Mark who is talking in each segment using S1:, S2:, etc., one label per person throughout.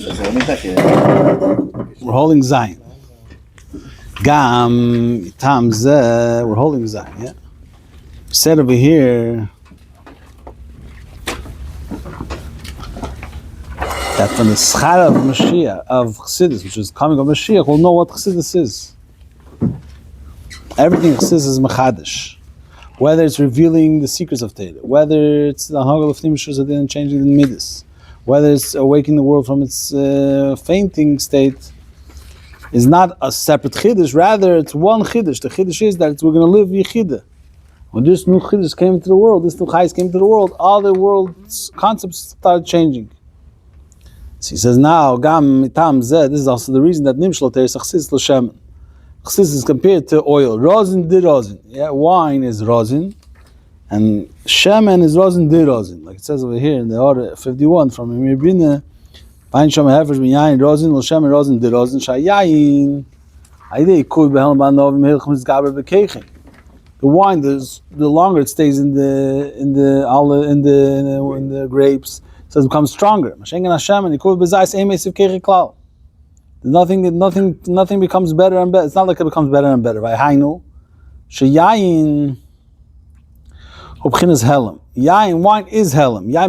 S1: We're holding Zion. Gam tam ze. We're holding Zion. Yeah. Said over here that from the schara of Mashiach of Chassidus, which is coming of Mashiach, we'll know what Chassidus is. Everything Chassidus is mechadish. Whether it's revealing the secrets of Torah, whether it's the hagel of Nimshus and changing the midas, whether it's awakening the world from its fainting state, is not a separate chiddush. Rather, it's one chiddush. The chiddush is that we're going to live yichida. When this new chiddush came into the world, this new chayis came into the world, all the world's concepts started changing. So he says now, gam mitam zeh. This is also the reason that nimshal teres chassidus l'shemen. Chassidus is compared to oil. Rosin di rosin. Yeah, wine is rosin, and shemen is rosin di rosin. Like it says over here in the order 51 from Emir Bina. Find shom hefesh min yain rosin l'shemen rosin di rosin shayayin. Aidei kuy behelm ba'novim hilchim zgaber bekeichen. The wine, the longer it stays in the grapes, so it becomes stronger. Nothing becomes better and better. It's not like it becomes better and better. Yain, wine is helam. Yain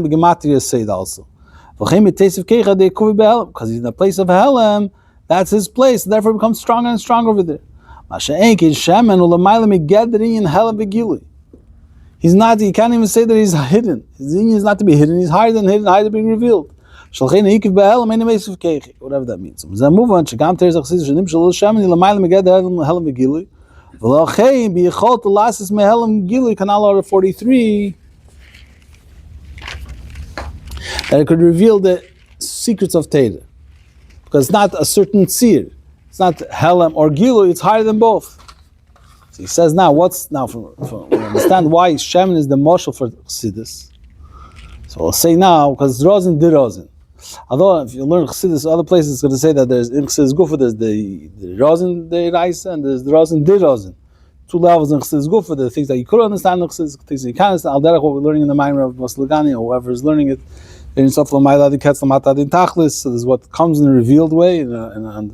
S1: begematria said also. Because he's in the place of helam, that's his place. Therefore, it becomes stronger and stronger over there. He's not, he can't even say that he's hidden. His inyan is not to be hidden, he's higher than hidden, higher than being revealed. Whatever that means. Move on. Canal order 43. That it could reveal the secrets of Torah. Because it's not a certain seer. It's not Helam or Gilu, it's higher than both. So he says now, we understand why Shemin is the marshal for Chassidus. So we'll say now, because it's Rosin, di Rosin. Although if you learn Chassidus, other places it's going to say that there's in Chassidus Gufa, there's the Rosin, the Raisa, and there's the Rosin, di Rosin. Two levels in Chassidus Gufa, the things that you could understand in Chassidus, things that you can't understand. Al-Derech, what we're learning in the Maimer of Maslagani, or whoever is learning it, so this is what comes in a revealed way, in a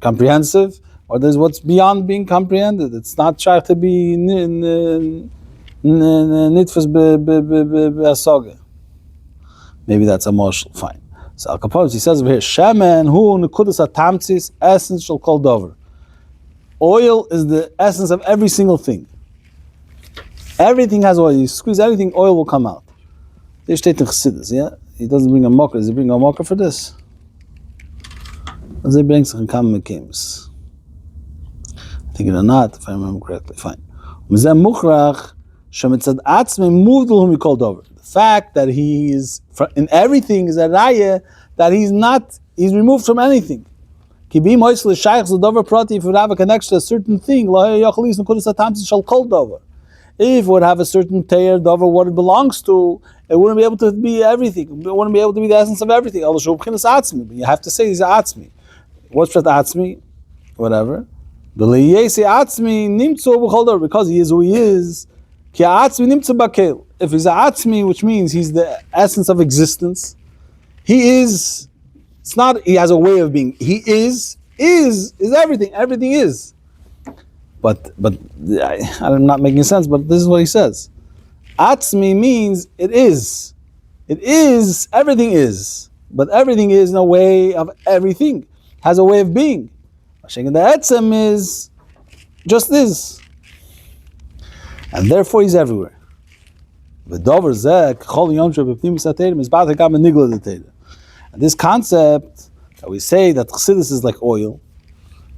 S1: comprehensive, or there's what's beyond being comprehended. It's not trying to be nitfas be'asoga. Maybe that's a marshal. Fine. So Al Capone, he says over here, Shemen hu nekudas atamtzis, essence shall call dover. Oil is the essence of every single thing. Everything has oil. You squeeze everything, oil will come out. There steht in Chassidus, yeah? He doesn't bring a mocker. Does he bring a mocker for this? Does he bring some common games? I think it or not, if I remember correctly. Fine. The fact that he is in everything is a raya that he's removed from anything. If you would have a connection to a certain thing, if it would have a certain teir dover what it belongs to, it wouldn't be able to be everything. It wouldn't be able to be the essence of everything. But you have to say he's a atzmi. What's that atzmi? Whatever. Because he is who he is. If he's a atzmi, which means he's the essence of existence, he is. It's not he has a way of being. He is everything. Everything is. But I'm not making sense, but this is what he says. Atzmi means it is. It is, everything is. But everything is in a way of everything. Has a way of being. The etzem is just is. And therefore he's everywhere. And this concept that we say that Chassidus is like oil,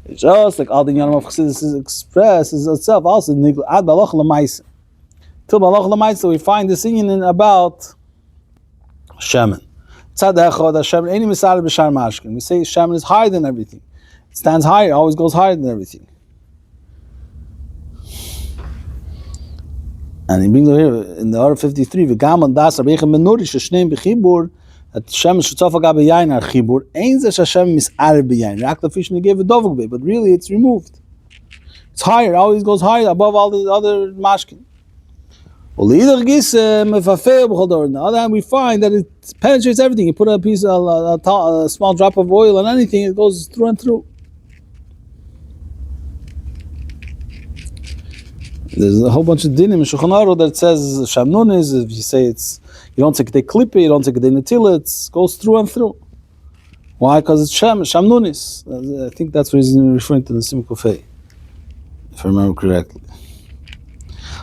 S1: it's just like all the Inyanim of Chassidus is expressed is itself also nigla ad balach lemaisa. Till balach lemaisa we find this in about Shemen. Tzad echad Shemen any misal b'shar mashkin. We say Shemen is higher than everything. It stands higher, always goes higher than everything. And he brings here in the order 53, v'gam das rabbeichem benuri sheshneim b'chibur. That Shem Shutzofa Gabe Yain Ar Chibur, Ein Ze Hashem Mis'ar B'Yain. Rak Lafish Negev Dovuk Be, but really it's removed. It's higher, always goes higher above all the other mashkin. On the other hand, we find that it penetrates everything. You put a small drop of oil on anything, it goes through and through. There's a whole bunch of dinim in Shulchan Aruch that says shamnunis. If you say you don't take the klippe, you don't take the netila, it goes through and through. Why? Because it's shamnunis. I think that's what he's referring to the simkufei, if I remember correctly.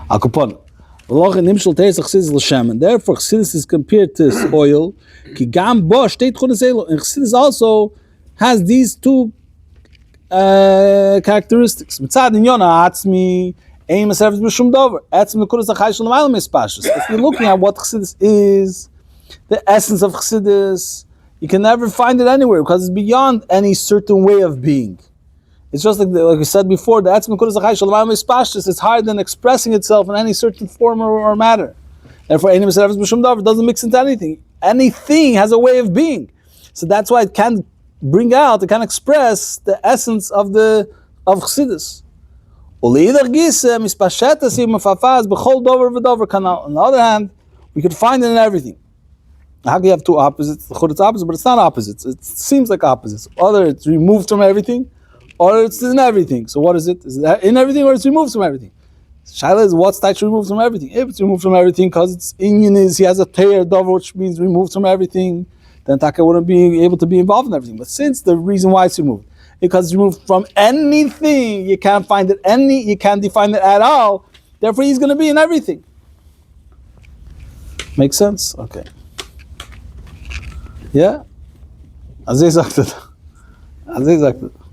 S1: Akupon. And therefore, Chassidus is compared to this oil. And Chassidus also has these two characteristics. If you're looking at what Chassidus is, the essence of Chassidus, you can never find it anywhere because it's beyond any certain way of being. It's just like we said before, the Etzem Kodesh Achai Shalom is pashtus. It's higher than expressing itself in any certain form or matter. Therefore, Einim Serafis B'Shum Davar doesn't mix into anything. Anything has a way of being. So that's why it can bring out, it can express the essence of Chassidus. On the other hand, we could find it in everything. How can you have two opposites? It's opposite, but it's not opposites. It seems like opposites. Either it's removed from everything, or it's in everything. So what is it? Is it in everything or it's removed from everything? Shaila is what's actually removed from everything. If it's removed from everything because it's Inyan, he has a teir dover, which means removed from everything, then Taka wouldn't be able to be involved in everything. But since the reason why it's removed, because it's removed from anything, you can't find it you can't define it at all, therefore he's going to be in everything. Make sense? Okay. Yeah? As he sagt it.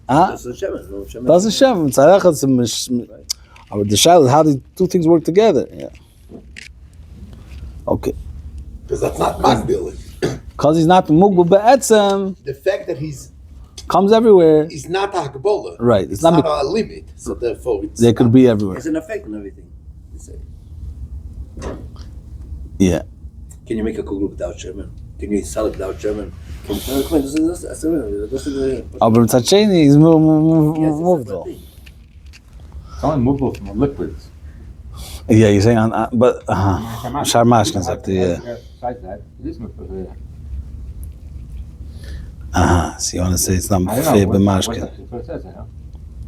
S1: Das ist Shem. But the shadow, how the two things work together. Yeah. Okay.
S2: Because that's not Magbil.
S1: Because he's not Mugbal Be'etzem.
S2: The fact that he's
S1: comes everywhere.
S2: He's not a Hagbola.
S1: Right.
S2: It's not a limit. So therefore
S1: they could be everywhere.
S3: It's an effect on everything.
S1: Yeah.
S3: Can you make a kugel without Sherman? Can you sell it without Sherman?
S1: But Tzacheni is moved though.
S4: It's only movable from liquids.
S1: Yeah, you're saying but Sharmashkin exactly, yeah.
S4: Besides that, it is movable.
S1: So you want to say it's not fair b'mashkin.
S4: That's what it says, you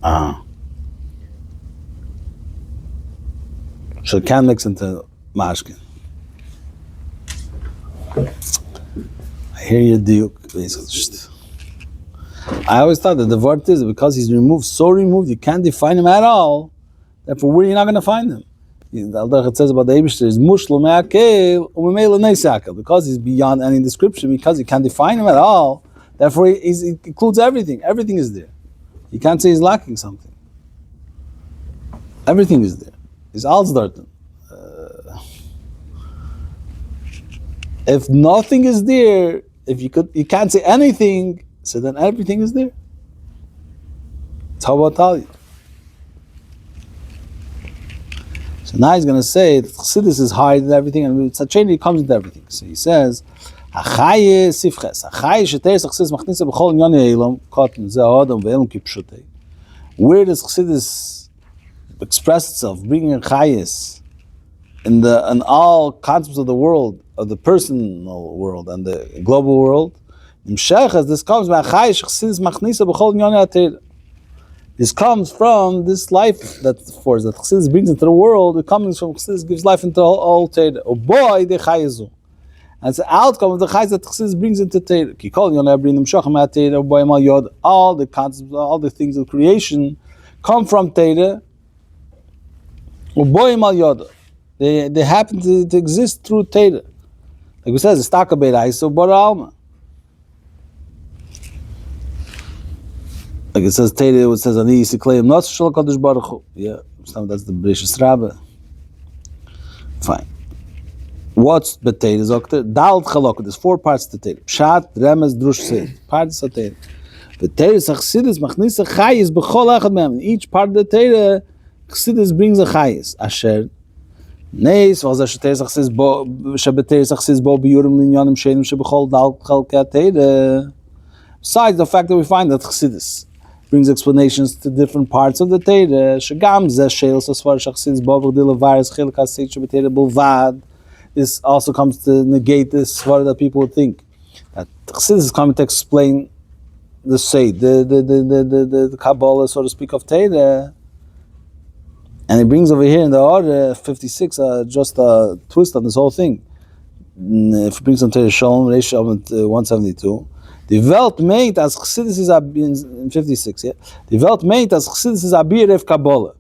S4: know.
S1: So it can mix into mashkin. I hear you, Duke. I always thought that the word is because he's removed, so removed, you can't define him at all. Therefore, where are you not going to find him? It says about the Eibishter is mushlo me'akel u'memela neisakel. Because he's beyond any description, because you can't define him at all. Therefore, he includes everything. Everything is there. You can't say he's lacking something. Everything is there. He's alsdarten. If nothing is there, if you can't say anything, so then everything is there. It's how about Talia. So now he's going to say that Chassidus is higher than everything, and Tzacheni comes into everything. So he says, "Achaye sifches, achaye sheteis Chassidus machnisa b'chol inyan eilam cotton ze adam ve'elam kipshutei." Where does Chassidus express itself, bringing chayes in all concepts of the world, of the personal world and the global world? This comes This comes from this life that Chassidus brings into the world. It comes from Chassidus gives life into all Teira. Oh boy, the chayizu. And it's the outcome of the chayz that Chassidus brings into Teira. All the concepts, all the things of creation come from Teira. Oh boy, they happen to exist through Teira. Like we says, it's taka beiraiso bara alma. Like it says Teira, it says ani yisikleim not shel kadosh baruch hu. Yeah, that's the British Rabbe. Fine. What's the Teira? Zokter dal chalok. There's 4 parts to Teira. Pshat, remes, drush, seid. Parts of Teira. The Teira Chassidus machnisa chayis b'chol echad mehem. Each part of the Teira, Chassidus brings a chayis. Asher neis was Teira Chassidus bo shebeteira Chassidus bo biyurim linyanim shenim shebechol dal chalkei Teira. Besides the fact that we find that Chassidus brings explanations to different parts of the Torah. Shagam zeh sheil sasvar shachsidus bavach dilevaris chiluk haseit shebetera bulvad. This also comes to negate this svar that people would think that Chassidus is coming to explain the Seid, the Kabbalah, so to speak, of Torah. And he brings over here in the order 56 just a twist on this whole thing. If he brings on Torah Shalom, Reish 172. The Welt meint as Chassidus is in 56, yeah. The Welt meint as Chassidus is abir of Kabbalah.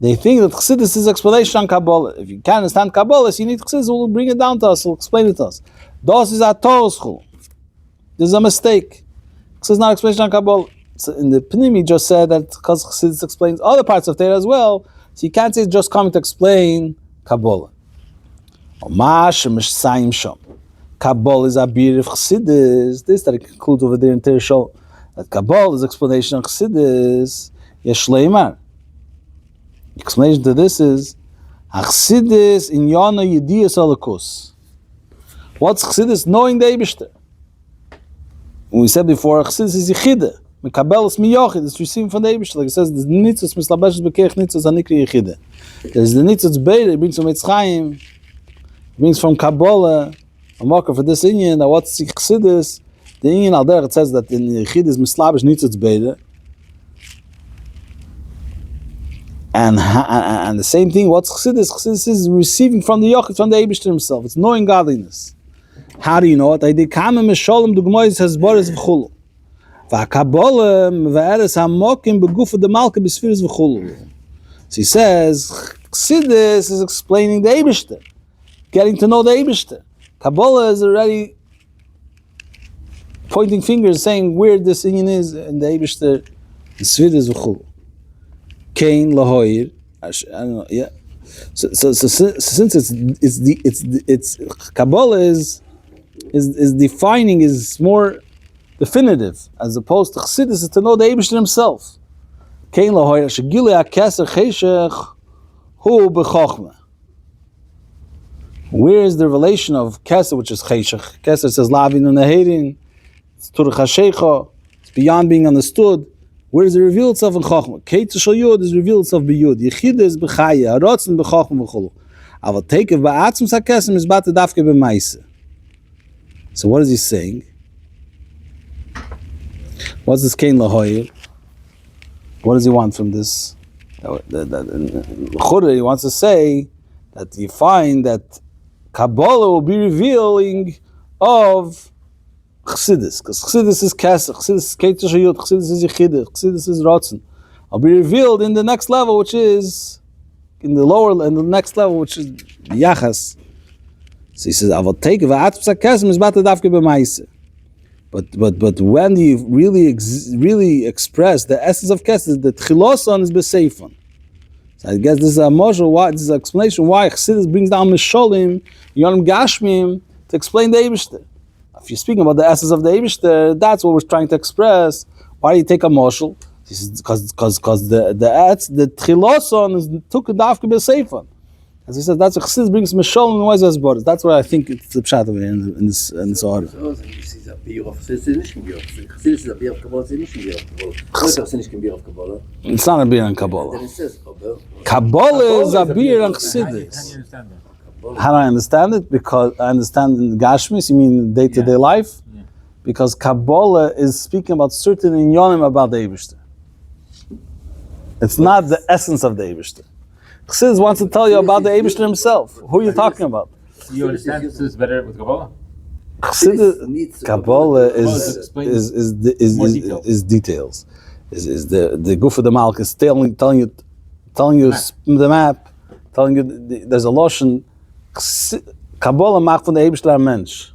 S1: They think that Chassidus is explanation on Kabbalah. If you can't understand Kabbalah, so you need Chassidus who will bring it down to us, who will explain it to us. Das is a Torah school. This is a mistake. Chassidus is not explanation on Kabbalah. So in the Pnimi just said that because Chassidus explains other parts of Torah as well, so you can't say it's just coming to explain Kabbalah. Kabbalah is a beer of Chassidus. This that it concludes over there in Torah Shalom. That Kabbalah is explanation of Chassidus. Yesh leimar. Explanation to this is Chassidus Inyana Yediyas Alakus. What's Chassidus? Knowing the Eibishter. We said before, Chassidus is Yechide. Mekabelas miyochid. It's receiving from the Eibishter. Like it says, there's the nitzos mislabeshes bekeich nitzos anikri Yechide. There's the nitzos beire. It brings from Eitz Chaim. It brings from Kabbalah. A marker for this Inyan. Now what's Chassidus? The Inyan al derech, it says that in Yechide is mislabesh nitzos beire. And the same thing, what's Chassidus? Chassidus is receiving from the Yochid, from the Eibishter himself. It's knowing godliness. How do you know it? So he says, Chassidus is explaining the Eibishter, getting to know the Eibishter. Kabbalah is already pointing fingers, saying where this Inyan is in the Eibishter, the Sfiris v'chulu. Kain lahoir, I don't know. Yeah. So since it's Kabbalah is defining, is more definitive as opposed to Chassidus is to know the Eibishter himself. Kain lahoir shegilei hakeser cheshech hu b'chochma. Where is the relation of keser, which is cheshech? Keser says lavin u'neherin. It's turach hashecha. It's beyond being understood. Where does it reveal itself in Chochmah? Keitz shel Yud is revealed itself by Yud. Yechida is b'chaya. Harotzen b'chochmah v'cholu. Aval teikev ba'atzmus hakesem is bate dafke b'maise. So what is he saying? What's this Kain lahoyer? What does he want from this? He wants to say that you find that Kabbalah will be revealing of Chassidus, because Chassidus is Kesser, Chassidus is Keitz Shayut, Chassidus is Yechide, Chassidus is Rotzen. I'll be revealed in the next level, which is in the next level, which is Yachas. So he says, "I will take v'atzmus hakesem is bata dafke b'maise." But when you really express the essence of Kesser, the Tchiloson is b'seifon. So I guess this is a module. Why this is an explanation why Chassidus brings down Misholim, Yonim Gashmim to explain the Eibishter. If you're speaking about the essence of the Eibishter, that's what we're trying to express. Why do you take a moshel? Because the Tchiloson is took dafke b'seifon. As he says, that's what Chassidus brings Mishol and Wise as borders. That's where I think it's the pshat over here in this order. It's not a beer on Kabbalah. Kabbalah is a beer on Chassidus. How do I understand it? Because I understand in Gashmis, you mean day-to-day life? Yeah. Because Kabbalah is speaking about certain inyonim about the Eibishter. It's not the essence of the Eibishter. Chassidus wants to tell you about the Eibishter himself. Who are you talking about?
S4: You understand this is better with Kabbalah?
S1: Chassidus, Kabbalah is details. Is the goof of the Malk is telling you the map, telling you there's a lotion. Kabbalah macht von der Eibishter a Mensch.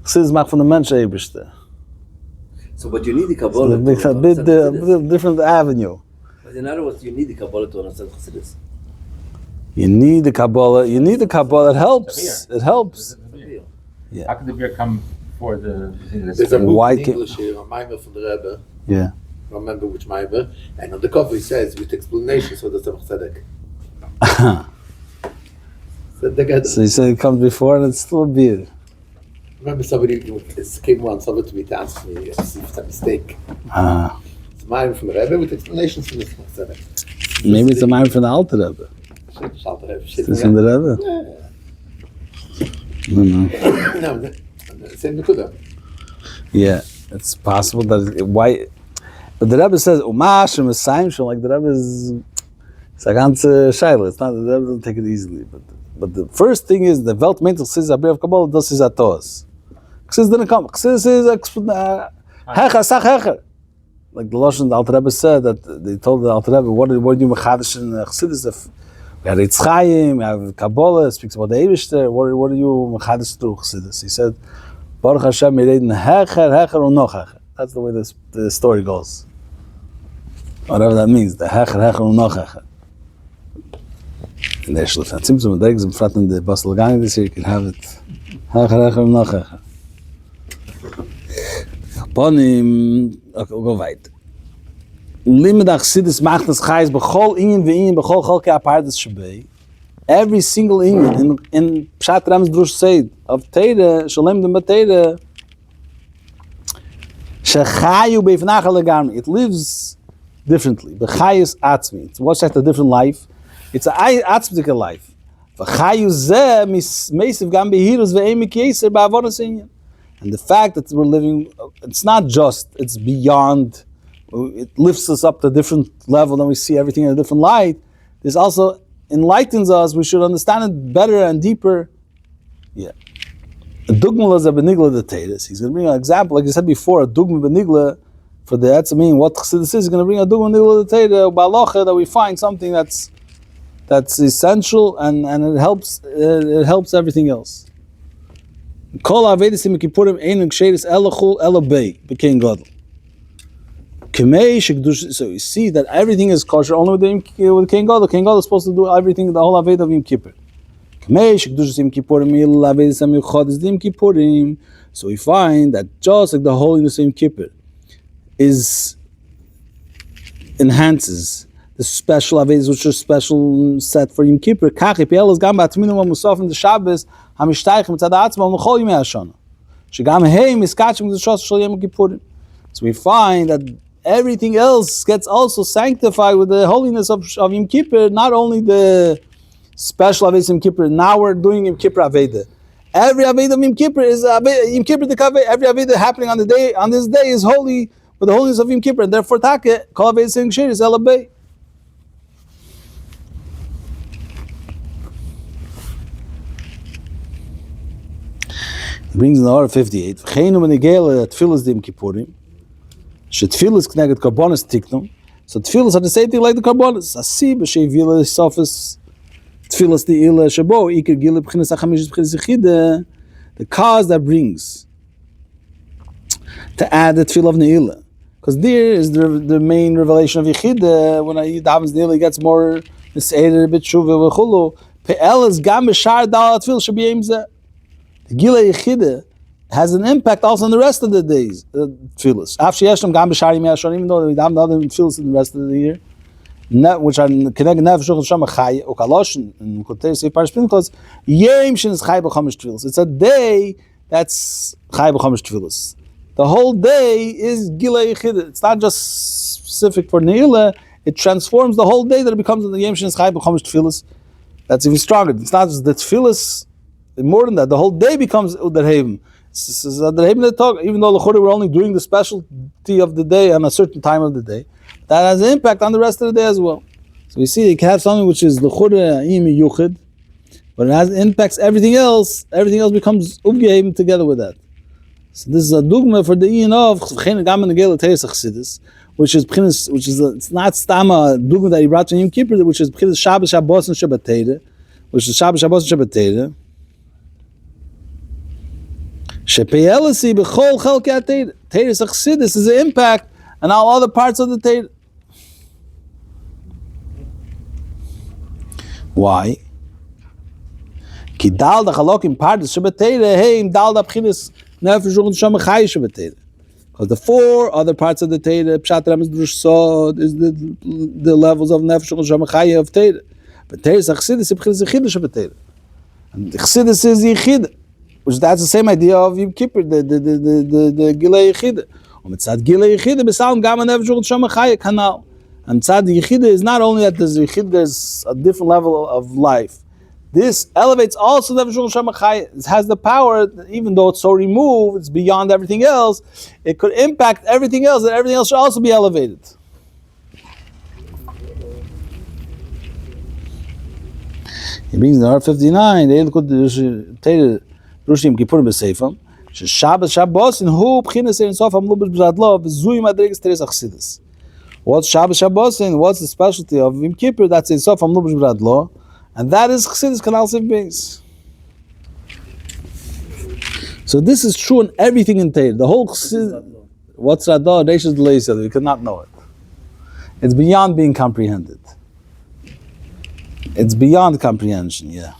S1: Chassidus macht von der Mensch Eibishter.
S3: So, but you need the Kabbalah.
S1: It's a bit different avenue.
S3: But in other words, you need the Kabbalah to understand Chassidus.
S1: You need the Kabbalah. It helps. It helps.
S4: Yeah. How can the beer come for the?
S2: There's a book in English here, a Maimer from the Rebbe.
S1: Yeah.
S2: I don't remember which Maimer. And on the cover he says with explanation, so that's Tzemach Tzedek.
S1: So he said it comes before and it's still a beer.
S2: remember somebody came once over to me to ask me if it's a mistake. It's mine from the Rebbe with explanations from the Rebbe.
S1: Maybe it's a mind from the Alter Rebbe. Is this from the Rebbe?
S2: No, same Nekuda.
S1: Yeah, it's possible that why. But the Rebbe says Umash and Messiah, like the Rebbe is. It's a ganze Shaila. It's not the Rebbe doesn't take it easily, but the first thing is the Welt mental says a of Kabbalah does is a tos. Says didn't come. Says is hecher sach hecher. Like the Lashon the Alter Rebbe said that they told the Alter Rebbe what do you mechadish in Chassidus if we have Eitz Chaim, we have Kabbalah, speaks about the Eibishter. What do you mechadish through Chassidus? He said Baruch Hashem Yereiden hecher or no hecher. That's the way the story goes. Whatever that means, the hecher or no hecher. In der Schliff, it seems to me that in front of the Basel Gang this year you can have it hecher or no hecher. Ponim, okay, we'll go weit. Limit Achsidus macht das Chais b'chol inyan v'inyan b'chol chalkei apardes shebei. Every single inyan in Pshat Rams Drush said of Teire, Shalom dem Teire, shechayu beifnach legarmi. It lives differently. B'chayus atzmi. It's what's like a different life. It's a atzmitical life. V'chayu zeh meisiv gam behirus ve'emik yeser ba'avodas inyan. And the fact that we're living, it's not just, it's beyond, it lifts us up to a different level and we see everything in a different light. This also enlightens us, we should understand it better and deeper. Yeah. A dugma is a benigla the Teres. He's going to bring an example, like I said before, a dugma benigla for the Etzamim, what Chassidus is, he's going to bring a dugma benigla the Teres, ba'alocha, that we find something that's essential and it helps everything else. Kol Avedas im Kippurim ein gsheres elachul elabei became godly. Kemei shekdush. So you see that everything is kosher only with King God. The King God is supposed to do everything, the whole Aved of Yom Kippur. Kemei shekdush im Kippurim il Avedas im Chodesh im Kippurim. So we find that just like the holiness of Yom Kippur enhances the special Avedas which are special set for Yom Kippur. Kach ipel is gam b'atminu musaf in the Shabbos. So we find that everything else gets also sanctified with the holiness of Yom Kippur, not only the special Aveda Yom Kippur. Now we're doing Yom Kippur Aveda. Every Aveda of Yom Kippur is Yom Kippur the Kaveh. Every Aveda happening on this day is holy with the holiness of Yom Kippur, and therefore Take Kol Aveda Sing Shir is Elabei. Brings in the order 58. V'cheinu menegele tefillas dim kippurim. She tefillas connected karbonis tiknum. So tefillas are the same thing like the karbonis. Asi b'shei vila sofis tefillas di ila shabo ikir gila b'chinas achamish b'chinas yichide. The cause that brings to add the tefillah of neila, because there is the main revelation of yichide. When I davens neila, he gets more niseder b'tshuva v'chulu. Pe'el is gam b'shar dal tefillah shabiyim zeh. Gila Yechide has an impact also on the rest of the days, tefillas. After Yeshem Gam B'Shari Miyashon, even though we have the other tefillas in the rest of the year, which are connected Nefesh Shulchan Shama Chay Ukalosh and Koter Seif Parish Pinchos, Yom Shin is Chay B'Chamish tefillas. It's a day that's Chay B'Chamish tefillas. The whole day is Gila Yechide. It's not just specific for Neila. It transforms the whole day that it becomes the Yom Shin is Chay B'Chamish tefillas. That's even stronger. It's not just the tefillas. More than that, the whole day becomes Udar Haven. This is Udar Haven that talk, even though we're only doing the specialty of the day on a certain time of the day, that has an impact on the rest of the day as well. So we see you can have something which is L'chore Imi Yuchid, but it has impacts everything else becomes Ubgehaven together with that. So this is a dogma for the Ian of which is it's not Stama dogma that he brought to Yom Kippur, which is Shabbos, Shabbos, and Shabbat Teire, which is Shabbos, Shabbos, and Shabbat Teire. Shepeyelasi b'chol chelkei Teire. Teire's Achsidus is the impact on all other parts of the Teire. Why? Ki dal da chalokim pardes Shabbat Teire heim dal da b'chinas nefesh shulchan shama chay Shabbat Teire. Because the four other parts of the Teire, Pshat Rams Drush Sod, is the levels of nefesh shulchan shama chay of Teire. But Teire's Achsidus is b'chinas yichid Shabbat Teire. And Achsidus is yichid. which that's the same idea of Yom Kippur, the Gilei Yechida. Mitzad Gilei Yechida, B'Salm Gam Nefesh Shama Chaya Kanal. And Mitzad Yechida is not only that there's a different level of life. This elevates also Nefesh Shama Chaya. It has the power, even though it's so removed, it's beyond everything else. It could impact everything else, and everything else should also be elevated. He brings in R59, the Eilkut Rushim Kippurim B'Seifam, Shabbos Shabbos, and who B'chinas Ein Sof HaMlubish B'Zadlo, V'zui Madrigas Teres HaChassidus. What's Shabbos Shabbos, and what's the specialty of Yom Kippur? That's Ein Sof HaMlubish B'Zadlo, and that is Chassidus Kanal Sev Beis. So this is true in everything in Torah. The whole Chassidus, what's Radha? Reishis D'Leisel, you could not know it. It's beyond being comprehended. It's beyond comprehension, yeah.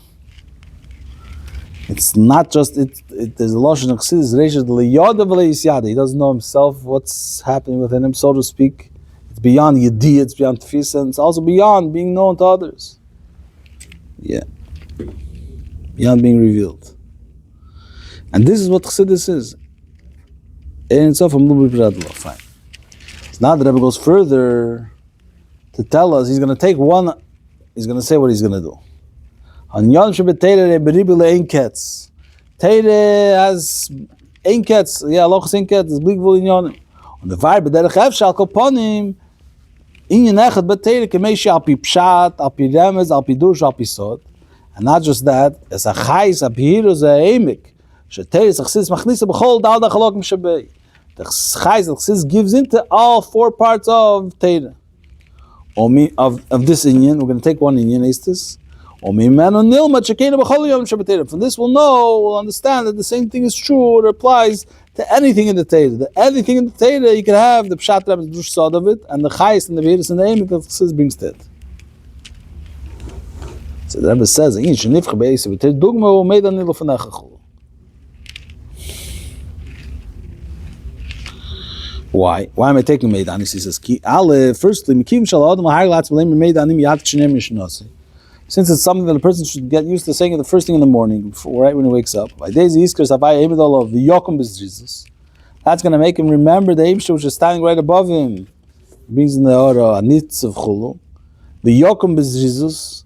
S1: It's not just, there's a lotion of Chassidus, Reishis D'Liyada V'Leis Yada. He doesn't know himself, what's happening within him, so to speak. It's beyond Yediyah, it's beyond Tfisa, and it's also beyond being known to others. Yeah. Beyond being revealed. And this is what Chassidus is. Ein Sof HaMlubish B'Zadlo. Fine. So now the Rebbe goes further to tell us, he's going to take one. He's going to say what he's going to do. Teire has einkets, yeah, lochs einkets, is blikvul in yonim. On the vibe, derech efshal koponim, inyan echad beteire kemeshi al pi pshat, al pi remez, al pi dush, al pi sod. And not just that, es a chayis, a pihirus, a eimik, sheteire s'chsis machnisa b'chol dal da chalok m'shabei. The chayis, the chsis gives into all four parts of teire. Of this inyan, we're going to take one inyan, is this? From this we'll know, we'll understand that the same thing is true, it applies to anything in the Torah. Anything in the Torah, you can have the Pshat Rebbe's Drush Sod of it, and the Chayis and the Virus and the Eimik that Chassidus brings to it. So the Rebbe says, why? Why am I taking Meidanis? He says, firstly, since it's something that a person should get used to saying it the first thing in the morning, before, right when he wakes up. That's going to make him remember the Eibshter which is standing right above him. It brings in the order Anitz of Chulu, the Yokum Bezrizus,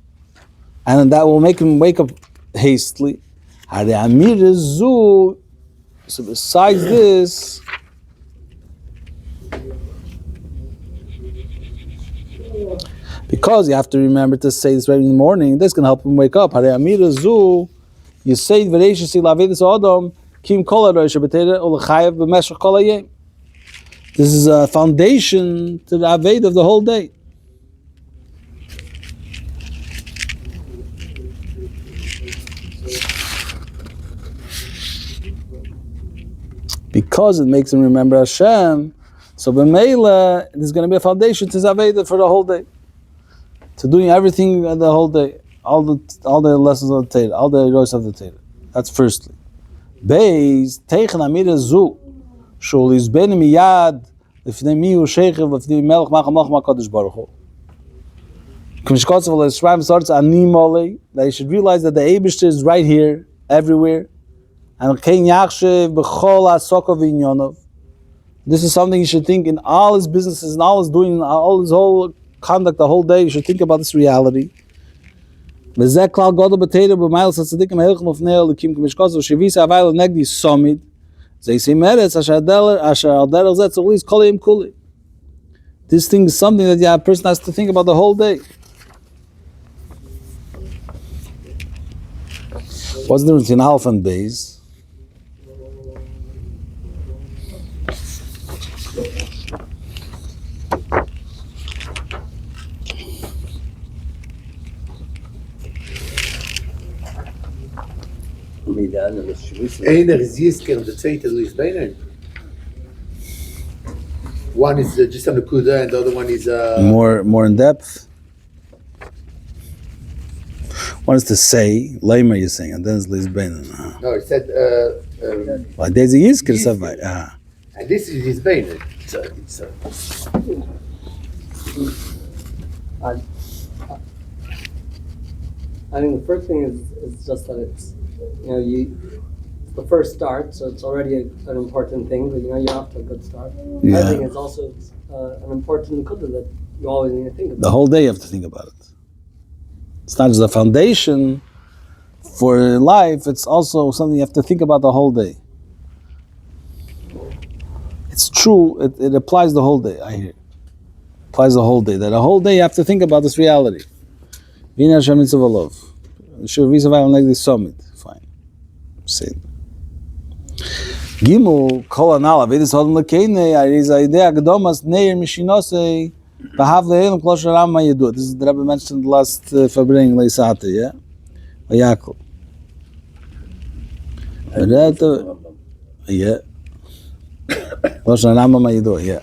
S1: and that will make him wake up hastily. So besides this, because you have to remember to say this right in the morning, that's going to help him wake up. You say this is a foundation to the Aved of the whole day. Because it makes him remember Hashem, so b'meila, there's going to be a foundation to Zaveda for the whole day, to doing everything the whole day, all the lessons of the Torah, all the rois of the Torah. That's firstly. Beis teichen amira zu shul izben miyad lifnei mihu sheikhev lifnei melech machamach makadosh baruch hu. Kamishkotzav l'Yisrael starts ani mole, that you should realize that the Eibishter is right here, everywhere, and kein yachshev b'chol asokov v'inyanov. This is something you should think in all his businesses, in all his doing, in all his whole conduct, the whole day. You should think about this reality. This is something that a person has to think about the whole day. What's the difference in Alpha and Beis?
S2: Einer is Yizker, the zweite is Beiner. One is just on the Kuda, and the other one is
S1: more in depth. One is to say, Leimer you're saying, and then it's Liz Beiner.
S2: No, it said
S1: Well, there's a Yizker Savai.
S2: And this is his Beiner.
S5: I think the first thing is just that it's, you the first start, so it's already an important thing. But you're off to a good start.
S1: Yeah.
S5: I think it's also an important nekuda that you always need to think about.
S1: The whole day you have to think about it. It's not just a foundation for life, it's also something you have to think about the whole day. It's true, it applies the whole day, I hear. It applies the whole day. That a whole day you have to think about this reality. Vina Hashem mitzvah love. Sure, visa vayam like this summit. Fine. Say it. Gimel, kol anal, avedis hodem lekeine, ariz idea gdomas neir mishinosei, bahav le'elam klosh ram ma yedu. This is the Rebbe mentioned last February in Leisate, yeah? Vayakol. Yeah. Klosh ram ma yedu, yeah.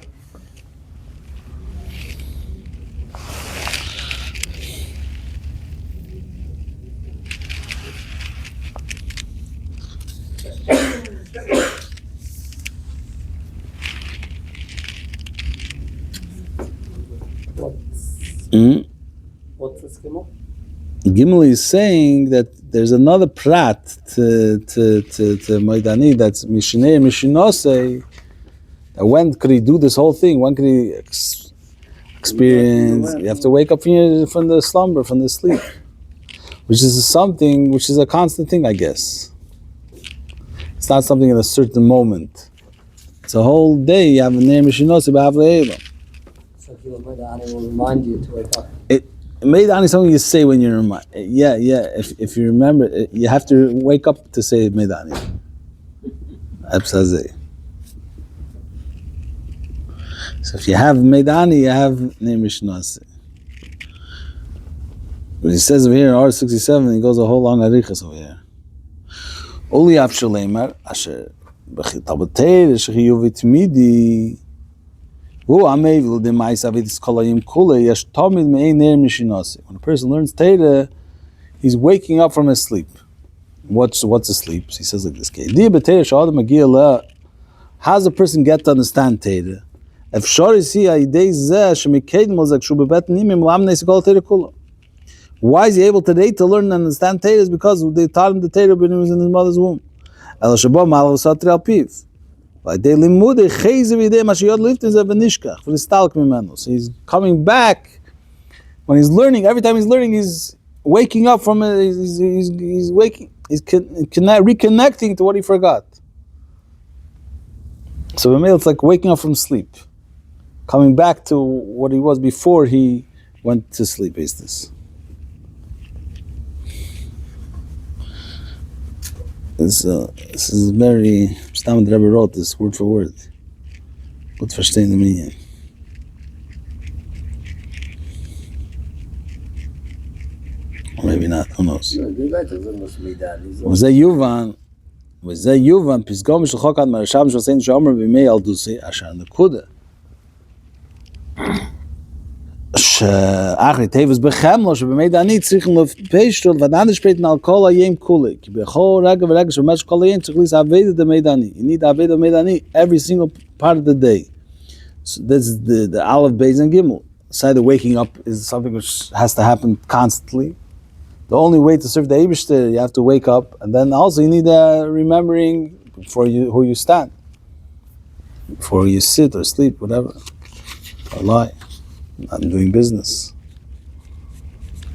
S5: What's this Gimel?
S1: Gimel is saying that there's another prat to Maidani that's Mishnei Mishinosei. That when could he do this whole thing? When could he experience? You have to wake up from the slumber, from the sleep, which is something which is a constant thing, I guess. It's not something in a certain moment. It's a whole day. You have a name Mishinosei b'hav le'elam.
S5: So Maidani will remind you to wake up.
S1: Meidani is something you say when you're reminded. Yeah. If you remember, you have to wake up to say Meidani. Absazeh. So if you have Meidani, you have Nemish Nasi. But he says over here in R67, he goes a whole long arichas over here. Uli Avshalemar, Asher Bechitabateir, Shechiyuvit Midi. When a person learns Torah, he's waking up from his sleep. What's a sleep? He says like this. How does a person get to understand Torah? Why is he able today to learn and understand Torah? Is because they taught him the Torah when he was in his mother's womb. So he's coming back. When he's learning, every time he's learning, he's waking up from it. He's waking. He's reconnecting to what he forgot. So it's like waking up from sleep, coming back to what he was before he went to sleep. Is this? This is very. Stam the Rebbe wrote this word for word. Gut verstehen the meaning. Or maybe not. Who knows? וזה יובן פסגום של חוק עד מרשם שעושים שאומר בימי ילדוסי אשר הנקודה. שאחרי טבעס בחמלו שבמי דעני צריכים לפשטול ודעני שפטן על כל הים כולי כי בכל רגע ורגע שבמשך כל הים צריך להעבד את המי דעני. You need to העבד את המי דעני every single part of the day. So this is the Aleph, Beis, and Gimel. Aside the waking up is something which has to happen constantly. The only way to serve the Eibishter, you have to wake up, and then also you need remembering for you who you stand, before you sit or sleep, whatever, or lie. I'm doing business.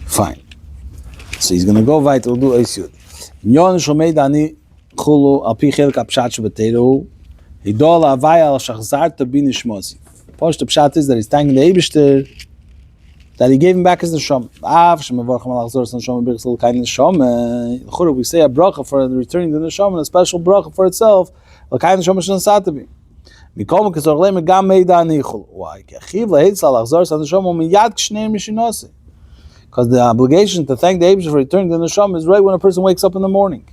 S1: Fine. So he's going to go weiter and do Eisyud. Inyon shomei dani chulu al pi chelik apshat shebeteiru hidol avaya al shachzar tabi nishmosi. Posh the pshat is that he's thanking the Eibishter that he gave him back his neshama. We say a bracha for returning the neshama, and a special bracha for itself. Why? Because the obligation to thank the Eibishter for returning the neshama is right when a person wakes up in the morning.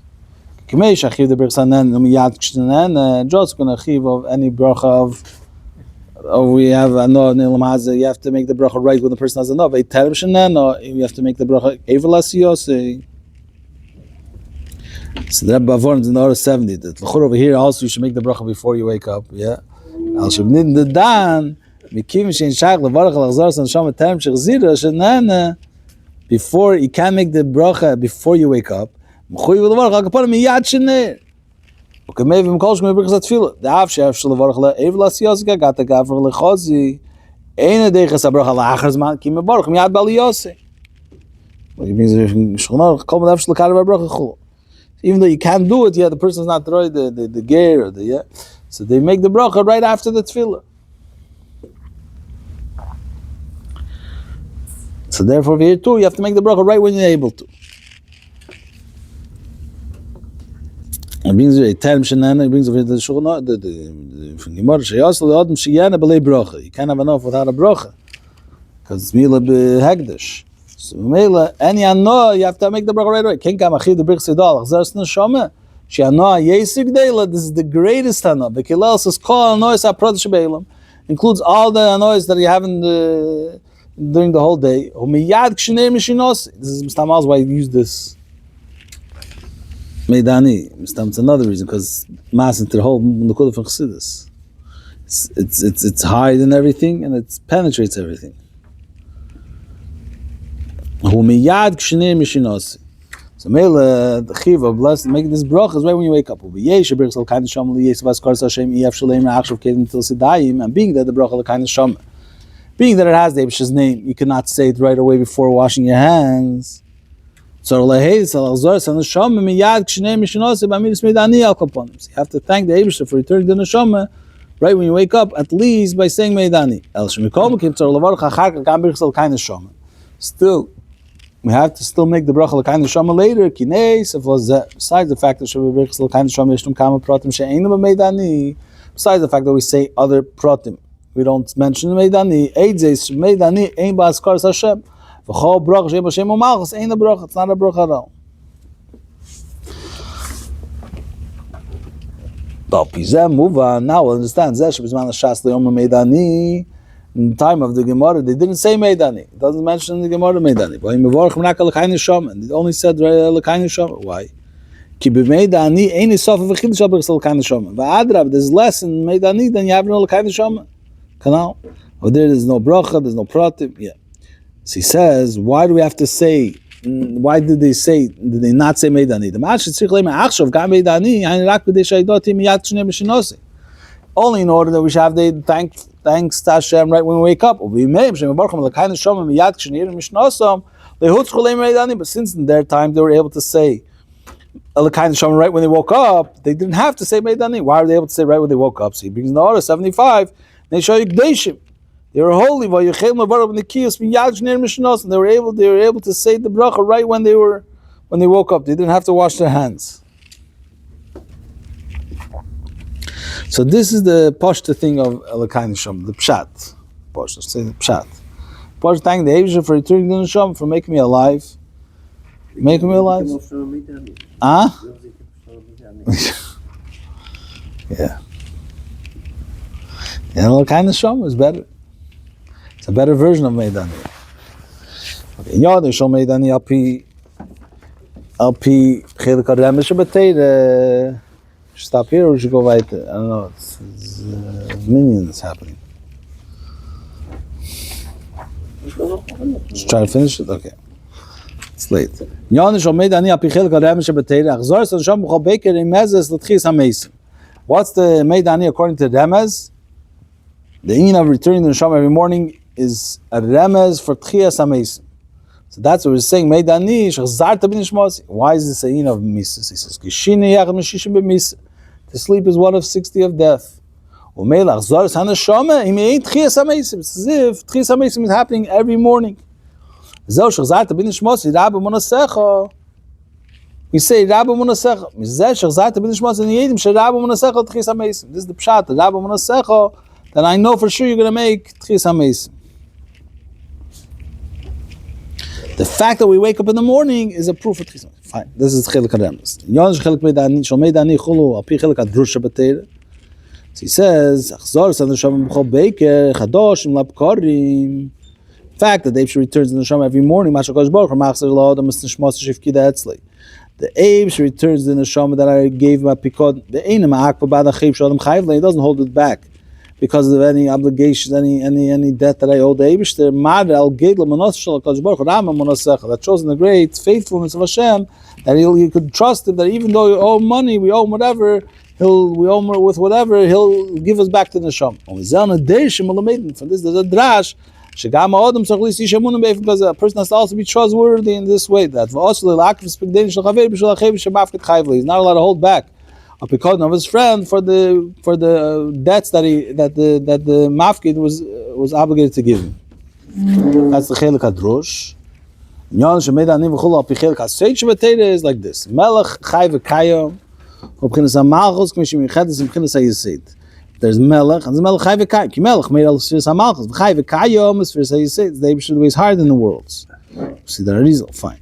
S1: Just going to achieve of any bracha of. We have a no nilam haza. You have to make the bracha right when the person has a no. You have to make the bracha evalasiyose. So the Rebbe Bavorn in the order 70. That over here also you should make the bracha before you wake up. Yeah. Al shabnid the dan mikim shein shach levarach lachzar san sham term shechzira shenana. Before you can't make the bracha before you wake up. Mchuy levarach al kapar miyad shenir. Okay, maybe we call it because tefillah. The afshef shel levarach le'evlas yosga gat gaver lechozi. Eine deges abrach lachers man kim barach miad bal yose. What it means if shchonar come afshel kar barach khul. Even though you can't do it, the person's not throwing the gear or the so they make the bracha right after the tefillah. So therefore, here too, you have to make the bracha right when you're able to. It brings a term shenana. It brings the shulchan the from Gemara sheyasel le'adam sheyana b'lei bracha. You can't have enough without a bracha because it's mila b'hegdish. So mila any anoah you have to make the bracha right away. Ken kam achiv the brichs yidal achzar neshama she'anoah yesig deila. This is the greatest anoah. The kilel says kol anoahs ha'prodesh be'elam includes all the anoahs that you have in the during the whole day. This is Mr. why I use this. Meidani. It's another reason because Mas into the whole Nukul of Chassidus. It's high in everything and it penetrates everything. So Mela the Chiva blessed make this bracha is right when you wake up. And being that the bracha kind of shama. Being that it has the Eibish's name, you cannot say it right away before washing your hands. So you have to thank the Eibish for returning the neshama right when you wake up, at least by saying Meidani. Still, we have to still make the bracha l'kain neshama later. Besides the fact that besides the fact that we say other pratim, we don't mention Meidani. Eidzes Meidani ain't ba'askar Hashem. V'chol bracha she'em Hashem u'malchus ain't a bracha. It's not a bracha at all. But pizeh muva now we'll understand. Zeh shebizman hashas le'yom Meidani. In the time of the Gemara, they didn't say Meidani. It doesn't mention in the Gemara Meidani. But in mevorach menaka l'kain neshama, and it only said l'kain neshama. Why? Ki b'Meidani ain't a sof of a chiddush l'kain neshama. V'adrab, there's less in Meidani than you have in l'kain neshama. Canal. Or there's no bracha, there's no pratim. Yeah. So he says, why do we have to say? Why did they not say Meidani? The Ma'ash tzrich le'im achshav gam Meidani hain rak b'dei shaydoti miyad shnei b'shinose. Only in order that we should have the thanks to Hashem right when we wake up. But since in their time they were able to say right when they woke up, they didn't have to say Meidani. Why are they able to say right when they woke up? So he brings in the order 75. They show you Gdeishim. They were holy. And they were able to say the bracha right when they woke up. They didn't have to wash their hands. So this is the Pashta thing of Elokei Neshama, the Pshat. Pashta, say the Pshat. Pashta thank the Eibusha for returning the Neshama, for making me alive. Making me alive? Huh? Yeah. And Elokei Neshama is better. It's a better version of Meidani. Okay, Yod Shal Meidani Alpi Chelik HaRemes Shabbatei. Stop here or should go weiter? I don't know. It's minions happening. Just try to finish it? Okay. It's late. What's the Meidani according to Remez? The Inyan of returning to the Neshama every morning is a Remez for Tchias HaMeisim. So that's what we're saying. Meidani shechzarta b'nishmos. Why is this a Inyan of Mises? He says, Kishini yachad meshishim b'Mises. To sleep is one of 60 of death. Umeilach zoris haneshama. He ain't Tchias HaMeisim. It's as if Tchias HaMeisim is happening every morning. Zeh shechzarta b'nishmos. Rabba monasecha. We say Rabba monasecha. Zeh shechzarta b'nishmos. And yedim she Rabba monasecha Tchias HaMeisim. This is the pshat. Rabba monasecha. Then I know for sure you're going to make Tchias HaMeisim. The fact that we wake up in the morning is a proof of Tchias HaMeisim. Fine. This is Chelik HaRemes. Yonesh Chelik Meidani, Shal Meidani Chulu, Api Chelik HaDrusha B'Teira. So he says, Achzor San Neshama B'chol Beker, Chadosh Im Lapkorim. The fact that the Eibush returns to the Neshama every morning, Mashakash Baruch, Machzer La'odam Nishmos Shivkida Etzli. The Eibush returns to the Neshama that I gave him a Pikod. The Einem Ha'akba B'ad HaChiv Shalom Chayv, he doesn't hold it back because of any obligations, any debt that I owe the Eibush. That shows in the great faithfulness of Hashem that you could trust him that even though you owe money, we owe him whatever, with whatever, he'll give us back to the neshama. From this, there's a drash. Because a person has to also be trustworthy in this way. That he's not allowed to hold back a pekod of his friend for the debts that the mafkid was obligated to give him. That's the chelik hadrosh. Is like this. Melech chai v'kayom. There's melech, and there's melech chai v'kayom. Ki melech made all spheres hamalchus. Chai v'kayom is spheres hayiseit. They should be higher than the worlds. See the reason, fine.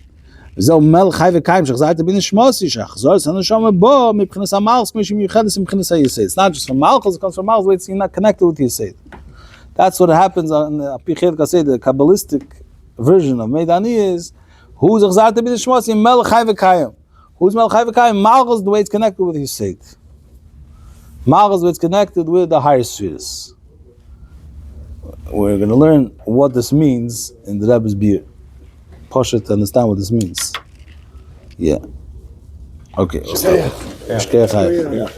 S1: V'zeh melech chai v'kayom shechzayt bin shmosi shechzor sanashom bo mibchinas hamalchus k'mishim yuchedes mibchinas hayiseit. It's not just from malchus; it comes from malchus. It's not connected with yiseit. That's what happens on the Kabbalistic version of Meidani is who's chazayt bin shmosi melech chai v'kayom. Who's melech chai v'kayom? Malchus, the way it's connected with yiseit. Malchus, it's connected with the higher spheres. We're going to learn what this means in the Rebbe's beer. Poshet to understand what this means. Yeah. Okay.
S2: Yeah.